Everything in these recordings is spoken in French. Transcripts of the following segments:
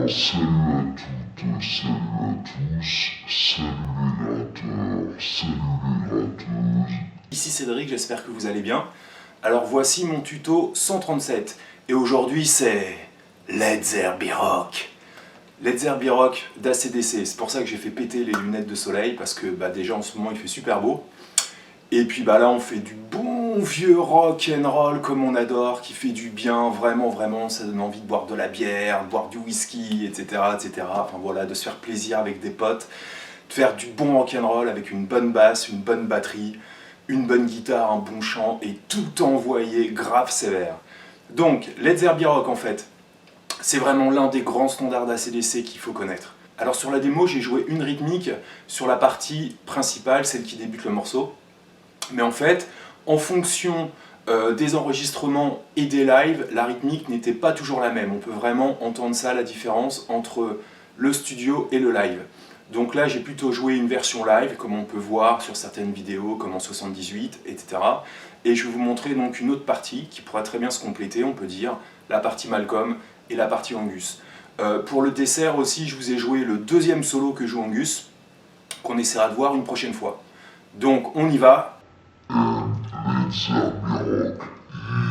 Salut à toutes, salut à tous, salut les gratteurs, salut les gratteuses. Ici Cédric, j'espère que vous allez bien. Alors voici mon tuto 137 et aujourd'hui c'est Led Zeppelin Rock. Led Zeppelin Rock d'ACDC, c'est pour ça que j'ai fait péter les lunettes de soleil parce que déjà en ce moment il fait super beau. Et puis là on fait du bon vieux rock and roll comme on adore, qui fait du bien, vraiment, ça donne envie de boire de la bière, de boire du whisky, etc. Enfin voilà, de se faire plaisir avec des potes, de faire du bon rock and roll avec une bonne basse, une bonne batterie, une bonne guitare, un bon chant et tout envoyé grave sévère. Donc Led Zeppelin Rock en fait, c'est vraiment l'un des grands standards d'ACDC qu'il faut connaître. Alors sur la démo j'ai joué une rythmique sur la partie principale, celle qui débute le morceau. Mais en fait, en fonction des enregistrements et des lives, la rythmique n'était pas toujours la même. On peut vraiment entendre ça, la différence entre le studio et le live. Donc là, j'ai plutôt joué une version live, comme on peut voir sur certaines vidéos, comme en 78, etc. Et je vais vous montrer donc une autre partie qui pourra très bien se compléter, on peut dire, la partie Malcolm et la partie Angus. Pour le dessert aussi, je vous ai joué le deuxième solo que joue Angus, qu'on essaiera de voir une prochaine fois. Donc on y va. Led Zeppelin Rock, yeah.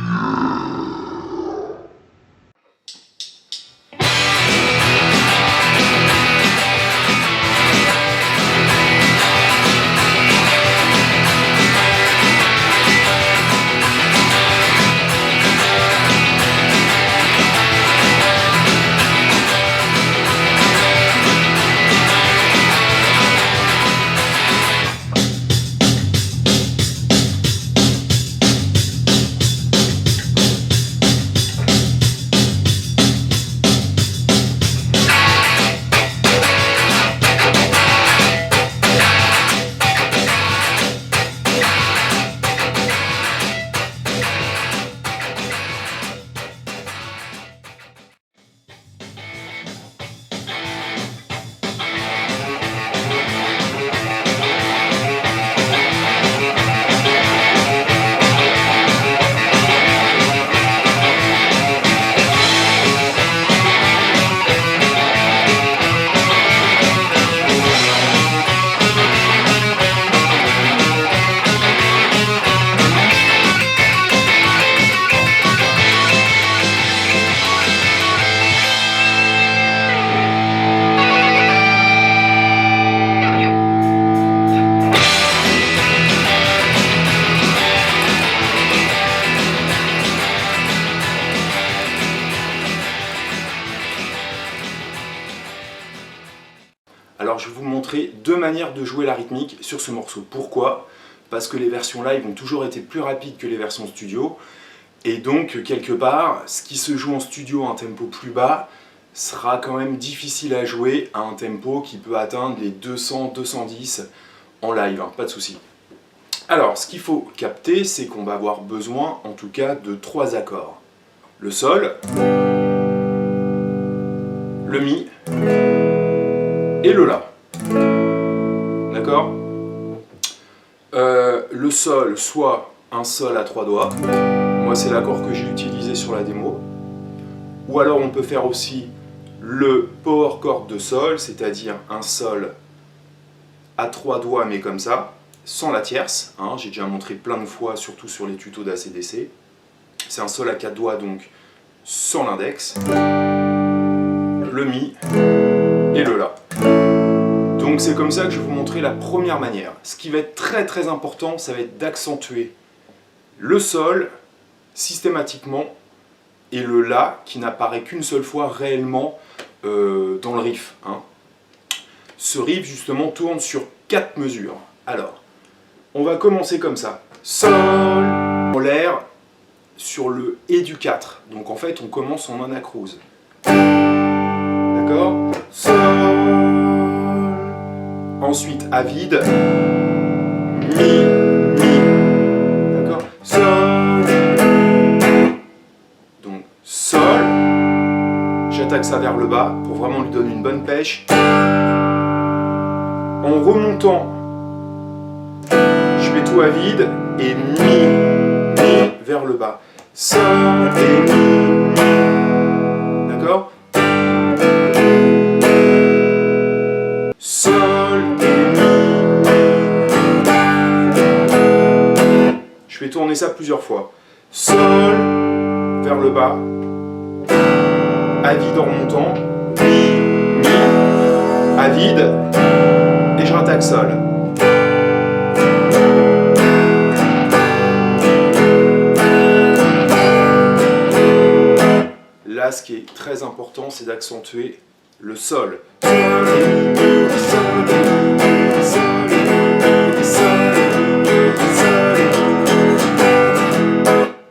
Alors je vais vous montrer deux manières de jouer la rythmique sur ce morceau. Pourquoi? Parce que les versions live ont toujours été plus rapides que les versions studio. Et donc, quelque part, ce qui se joue en studio à un tempo plus bas sera quand même difficile à jouer à un tempo qui peut atteindre les 200-210 en live, hein, pas de souci. Alors, ce qu'il faut capter, c'est qu'on va avoir besoin, en tout cas, de trois accords. Le sol, le mi et le la. D'accord? Le sol, soit un sol à trois doigts, moi c'est l'accord que j'ai utilisé sur la démo, ou alors on peut faire aussi le power chord de sol, c'est-à-dire un sol à trois doigts mais comme ça, sans la tierce, hein, j'ai déjà montré plein de fois, surtout sur les tutos d'ACDC. C'est un sol à quatre doigts donc sans l'index, le mi et le la. Donc c'est comme ça que je vais vous montrer la première manière. Ce qui va être très important, ça va être d'accentuer le sol systématiquement et le la qui n'apparaît qu'une seule fois réellement dans le riff. Hein. Ce riff justement tourne sur 4 mesures. Alors, on va commencer comme ça. Sol, en l'air sur le et du 4. Donc en fait on commence en anacrouse. D'accord? Sol. Ensuite, à vide, mi, d'accord, sol, donc sol, j'attaque ça vers le bas pour vraiment lui donner une bonne pêche. En remontant, je fais tout à vide et mi vers le bas, sol et mi, d'accord. ça plusieurs fois. Sol, vers le bas, à vide en remontant, mi, à vide, et je rattaque sol. Là, ce qui est très important, c'est d'accentuer le sol.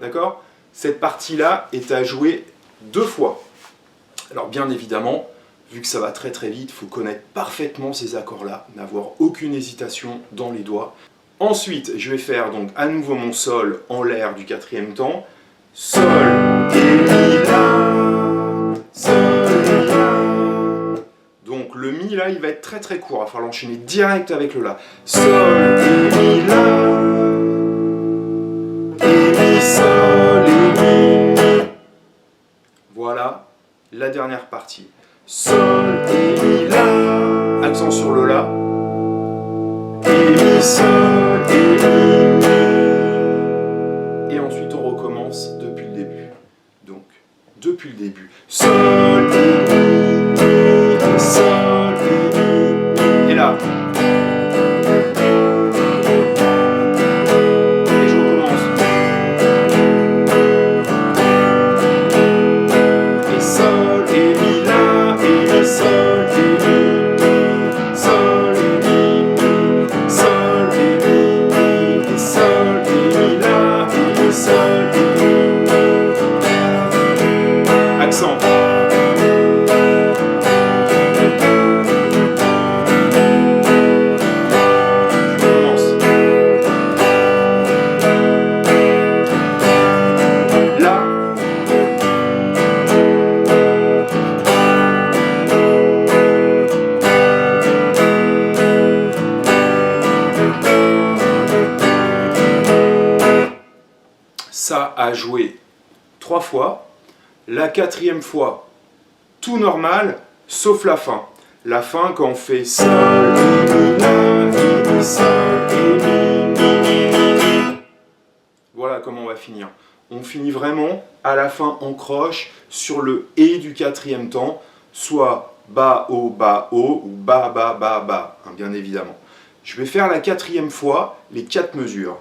D'accord ? Cette partie-là est à jouer 2 fois. Alors bien évidemment, vu que ça va très très vite, il faut connaître parfaitement ces accords-là, n'avoir aucune hésitation dans les doigts. Ensuite, je vais faire donc à nouveau mon sol en l'air du 4e temps. Sol et mi, la, sol et la. Donc le mi là, il va être très très court, il va falloir l'enchaîner direct avec le la. Sol et mi, la, et mi, sol et mi. Voilà la dernière partie. Sol et mi, la, accent sur le la, et mi, sol et mi. Et ensuite on recommence depuis le début. Donc, depuis le début. Sol et mi, sol et mi. Et là. Et je recommence. Et sol et mi, la, et mi, sol et mi. Sol et mi, sol et mi, et sol et mi, la, et mi, sol et mi. Accent. Je commence. Là. Ça a joué 3 fois. La 4e fois, tout normal, sauf la fin. La fin, quand on fait sol, mi, la, mi, sol, mi, mi. Voilà comment on va finir. On finit vraiment, à la fin, on croche sur le et du 4e temps, soit ba, o, ou ba, ba, hein, bien évidemment. Je vais faire la 4e fois, les 4 mesures.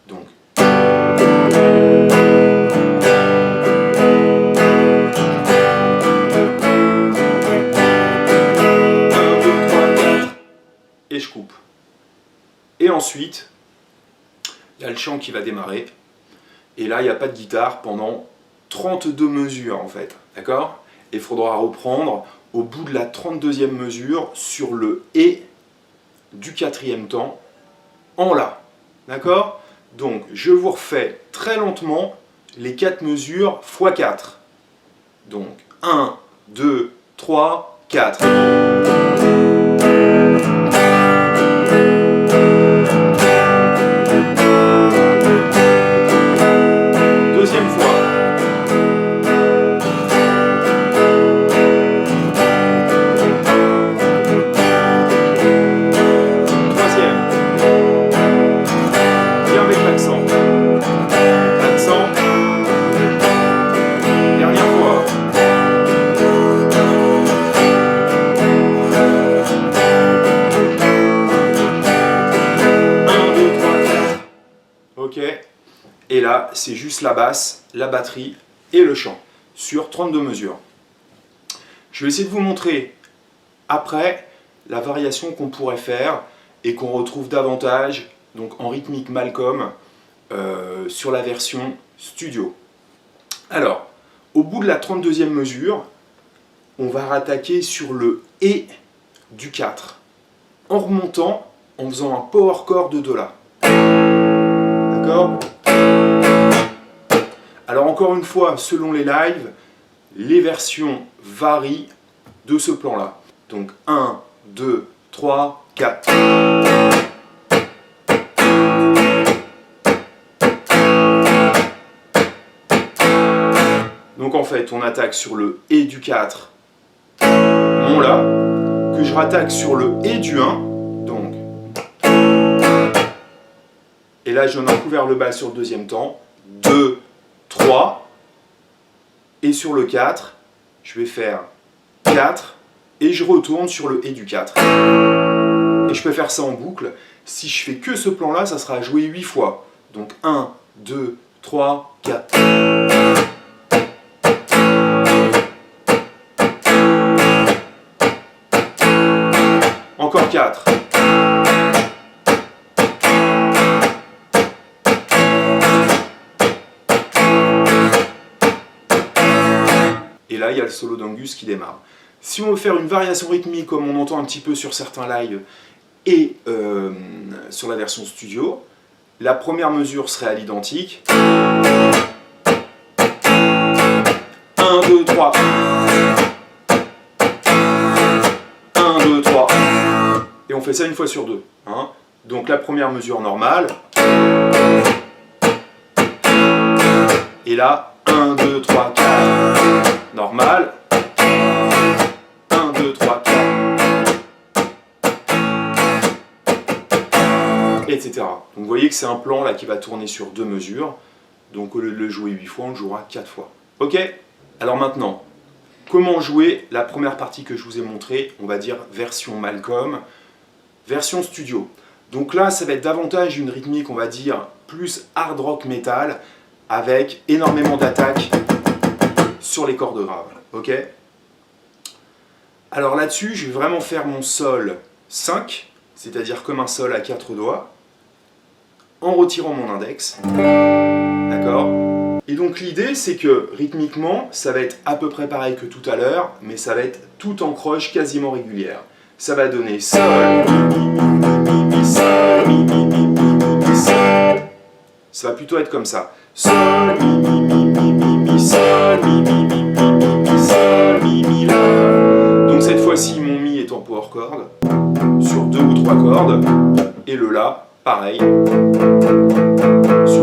Donc. Et je coupe. Et ensuite, il y a le chant qui va démarrer. Et là, il n'y a pas de guitare pendant 32 mesures en fait. D'accord ? Et il faudra reprendre au bout de la 32e mesure sur le et du 4e temps en la. D'accord ? Donc, je vous refais très lentement les 4 mesures x 4. Donc, 1, 2, 3, 4. Deuxième fois. Troisième. Bien avec l'accent. Accent. Dernière fois. Ok. Et là, c'est juste la basse, la batterie et le chant sur 32 mesures. Je vais essayer de vous montrer après la variation qu'on pourrait faire et qu'on retrouve davantage donc en rythmique Malcolm sur la version studio. Alors, au bout de la 32e mesure, on va rattaquer sur le et du 4 en remontant, en faisant un power chord de la. D'accord ? Alors encore une fois, selon les lives, les versions varient de ce plan-là. Donc 1, 2, 3, 4. Donc en fait, on attaque sur le et du 4, mon la, que je rattaque sur le et du 1, donc. Et là, je donne un coup vers le bas sur le deuxième temps. 2, 3. Et sur le 4, je vais faire 4. Et je retourne sur le et du 4. Et je peux faire ça en boucle. Si je fais que ce plan-là, ça sera joué 8 fois. Donc 1, 2, 3, 4. Encore 4. Et là, il y a le solo d'Angus qui démarre. Si on veut faire une variation rythmique comme on entend un petit peu sur certains lives et sur la version studio, la première mesure serait à l'identique. 1, 2, 3. 1, 2, 3. Et on fait ça une fois sur deux. Hein. Donc la première mesure normale. Et là, 1, 2, 3, 4. Normal. 1, 2, 3, 4. Etc. Donc vous voyez que c'est un plan là qui va tourner sur deux mesures. Donc au lieu de le jouer 8 fois, on le jouera 4 fois. Ok? Alors maintenant, comment jouer la première partie que je vous ai montrée, on va dire version Malcolm, version studio. Donc là, ça va être davantage une rythmique, on va dire, plus hard rock metal, avec énormément d'attaques sur les cordes graves. Ok? Alors là-dessus, je vais vraiment faire mon sol 5, c'est-à-dire comme un sol à 4 doigts, en retirant mon index. D'accord? Et donc l'idée, c'est que rythmiquement, ça va être à peu près pareil que tout à l'heure, mais ça va être tout en croche quasiment régulière. Ça va donner sol, mi, sol, mi, sol. Ça va plutôt être comme ça. Sol, mi, sol, mi, sol, mi, la. Donc cette fois-ci, mon mi est en power chord, sur 2 ou 3 cordes, et le la, pareil, sur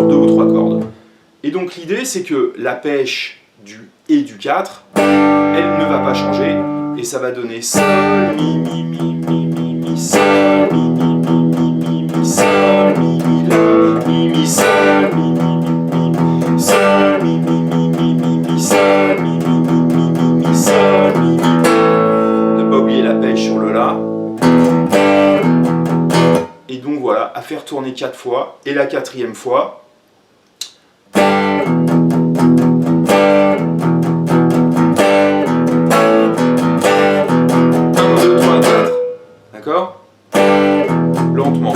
2 ou 3 cordes. Et donc l'idée, c'est que la pêche du et du 4, elle ne va pas changer, et ça va donner sol, mi, sol, mi, sol, mi, la, mi, sol, mi, sol, mi, sol, mi, sol, mi. Ne pas oublier la pêche sur le la. Et donc voilà, à faire tourner 4 fois, et la 4e fois, d'accord? Lentement.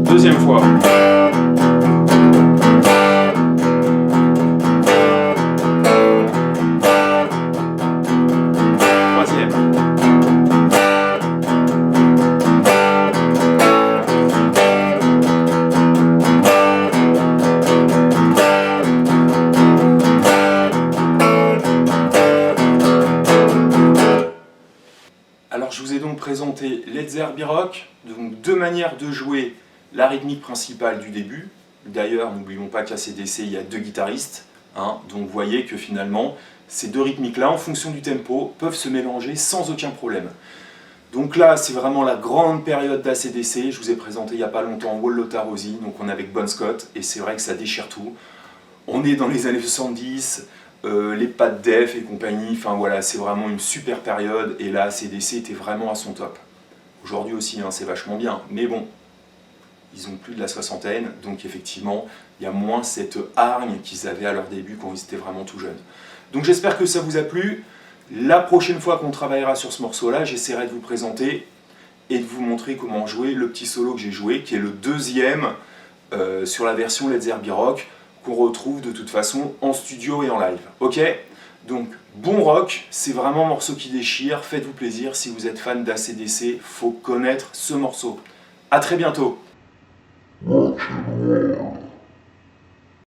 Deuxième fois. Troisième. Alors je vous ai donc présenté Led Zeppelin Rock, donc deux manières de jouer la rythmique principale du début. D'ailleurs, n'oublions pas qu'à CDC, il y a 2 guitaristes, hein, donc vous voyez que finalement, ces deux rythmiques-là, en fonction du tempo, peuvent se mélanger sans aucun problème. Donc là, c'est vraiment la grande période d'ACDC, je vous ai présenté il n'y a pas longtemps Wall Lotta Rosie, donc on est avec Bon Scott, et c'est vrai que ça déchire tout. On est dans les années 70, les Pat Def et compagnie, enfin voilà, c'est vraiment une super période, et là, ACDC était vraiment à son top. Aujourd'hui aussi, hein, c'est vachement bien, mais bon, ils ont plus de la soixantaine, donc effectivement, il y a moins cette hargne qu'ils avaient à leur début quand ils étaient vraiment tout jeunes. Donc j'espère que ça vous a plu. La prochaine fois qu'on travaillera sur ce morceau-là, j'essaierai de vous présenter et de vous montrer comment jouer le petit solo que j'ai joué, qui est le deuxième sur la version Led Zeppelin Rock, qu'on retrouve de toute façon en studio et en live. Ok? Donc, bon rock, c'est vraiment un morceau qui déchire, faites-vous plaisir, si vous êtes fan d'ACDC, faut connaître ce morceau. A très bientôt. Rock and roll.